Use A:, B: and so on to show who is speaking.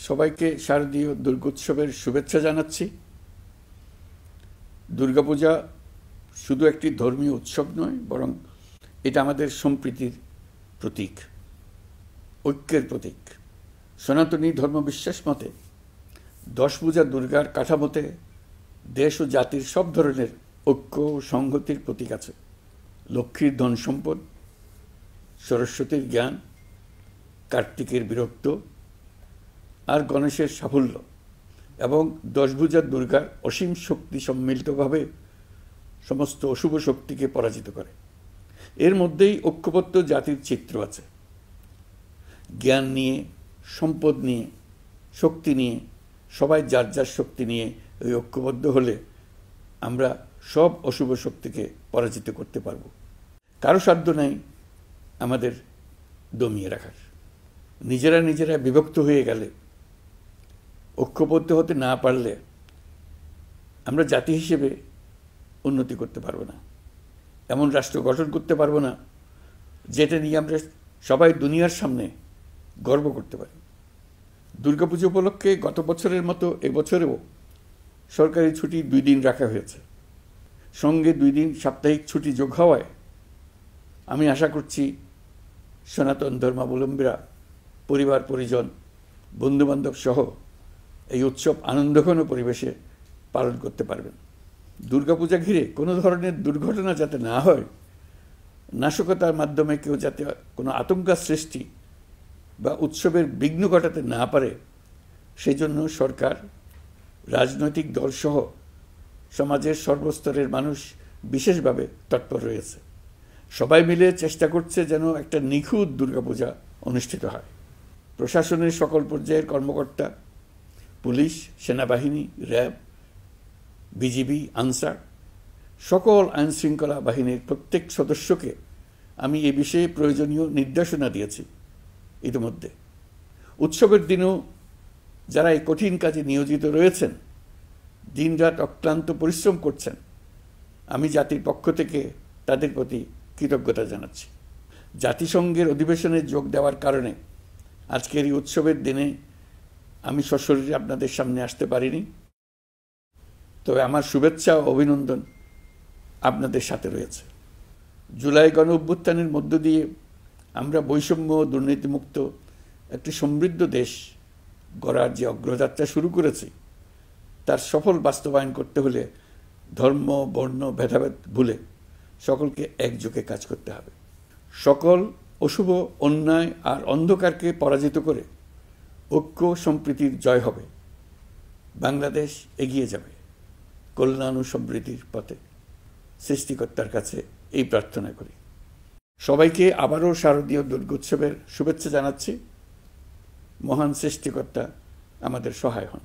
A: সবাইকে শারদীয় দুর্গোৎসবের শুভেচ্ছা জানাচ্ছি। দুর্গাপূজা শুধু একটি ধর্মীয় উৎসব নয়, বরং এটা আমাদের সম্প্রীতির প্রতীক, ঐক্যের প্রতীক। সনাতনী ধর্মবিশ্বাস মতে দশভুজা দুর্গার কাঠামোতে দেশ ও জাতির সব ধরনের ঐক্য ও সংহতির প্রতীক আছে। লক্ষ্মীর ধন সম্পদ, সরস্বতীর জ্ঞান, কার্তিকের বীরত্ব আর গণেশের সাফল্য এবং দশভুজা দুর্গার অসীম শক্তি সম্মিলিতভাবে সমস্ত অশুভ শক্তিকে পরাজিত করে। এর মধ্যেই ঐক্যবদ্ধ জাতির চিত্র আছে। জ্ঞান নিয়ে, সম্পদ নিয়ে, শক্তি নিয়ে, সবাই যার যার শক্তি নিয়ে ওই ঐক্যবদ্ধ হলে আমরা সব অশুভ শক্তিকে পরাজিত করতে পারব। কারো সাধ্য নাই আমাদের দমিয়ে রাখার। নিজেরা বিভক্ত হয়ে গেলে, ঐক্যবদ্ধ হতে না পারলে আমরা জাতি হিসেবে উন্নতি করতে পারবো না, এমন রাষ্ট্র গঠন করতে পারবো না যেটা নিয়ে আমরা সবাই দুনিয়ার সামনে গর্ব করতে পারি। দুর্গাপুজো উপলক্ষে গত বছরের মতো এবছরেও সরকারি ছুটি 2 দিন রাখা হয়েছে। সঙ্গে 2 দিন সাপ্তাহিক ছুটি যোগ হওয়ায় আমি আশা করছি সনাতন ধর্মাবলম্বীরা পরিবার পরিজন, বন্ধুবান্ধব সহ এই উৎসব আনন্দঘন পরিবেশে পালন করতে পারবেন। দুর্গাপূজা ঘিরে কোনো ধরনের দুর্ঘটনা যাতে না হয়, নাশকতার মাধ্যমে কেউ যাতে কোনো আতঙ্ক সৃষ্টি বা উৎসবের বিঘ্ন ঘটাতে না পারে, সেই জন্য সরকার, রাজনৈতিক দলসহ সমাজের সর্বস্তরের মানুষ বিশেষভাবে তৎপর রয়েছে। সবাই মিলে চেষ্টা করছে যেন একটা নিখুঁত দুর্গাপূজা অনুষ্ঠিত হয়। প্রশাসনের সকল পর্যায়ের কর্মকর্তা, পুলিশ, সেনাবাহিনী, র্যাব, বিজিবি, আনসার, সকল আইনশৃঙ্খলা বাহিনীর প্রত্যেক সদস্যকে আমি এ বিষয়ে প্রয়োজনীয় নির্দেশনা দিয়েছি ইতিমধ্যে। উৎসবের দিনেও যারা এই কঠিন কাজে নিয়োজিত রয়েছেন, দিনরাত অক্লান্ত পরিশ্রম করছেন, আমি জাতির পক্ষ থেকে তাদের প্রতি কৃতজ্ঞতা জানাচ্ছি। জাতিসংঘের অধিবেশনে যোগ দেওয়ার কারণে আজকের এই উৎসবের দিনে আমি সশরীরে আপনাদের সামনে আসতে পারিনি, তবে আমার শুভেচ্ছা ও অভিনন্দন আপনাদের সাথে রয়েছে। জুলাই গণ অভ্যুত্থানের মধ্য দিয়ে আমরা বৈষম্য ও দুর্নীতিমুক্ত একটি সমৃদ্ধ দেশ গড়ার যে অগ্রযাত্রা শুরু করেছি, তার সফল বাস্তবায়ন করতে হলে ধর্ম, বর্ণ, ভেদাভেদ ভুলে সকলকে একযোগে কাজ করতে হবে। সকল অশুভ, অন্যায় আর অন্ধকারকে পরাজিত করে ঐক্য সম্প্রীতির জয় হবে। বাংলাদেশ এগিয়ে যাবে কল্যাণ ও সমৃদ্ধির পথে। সৃষ্টিকর্তার কাছে এই প্রার্থনা করি। সবাইকে আবারও শারদীয় দুর্গোৎসবের শুভেচ্ছা জানাচ্ছি। মহান সৃষ্টিকর্তা আমাদের সহায় হন।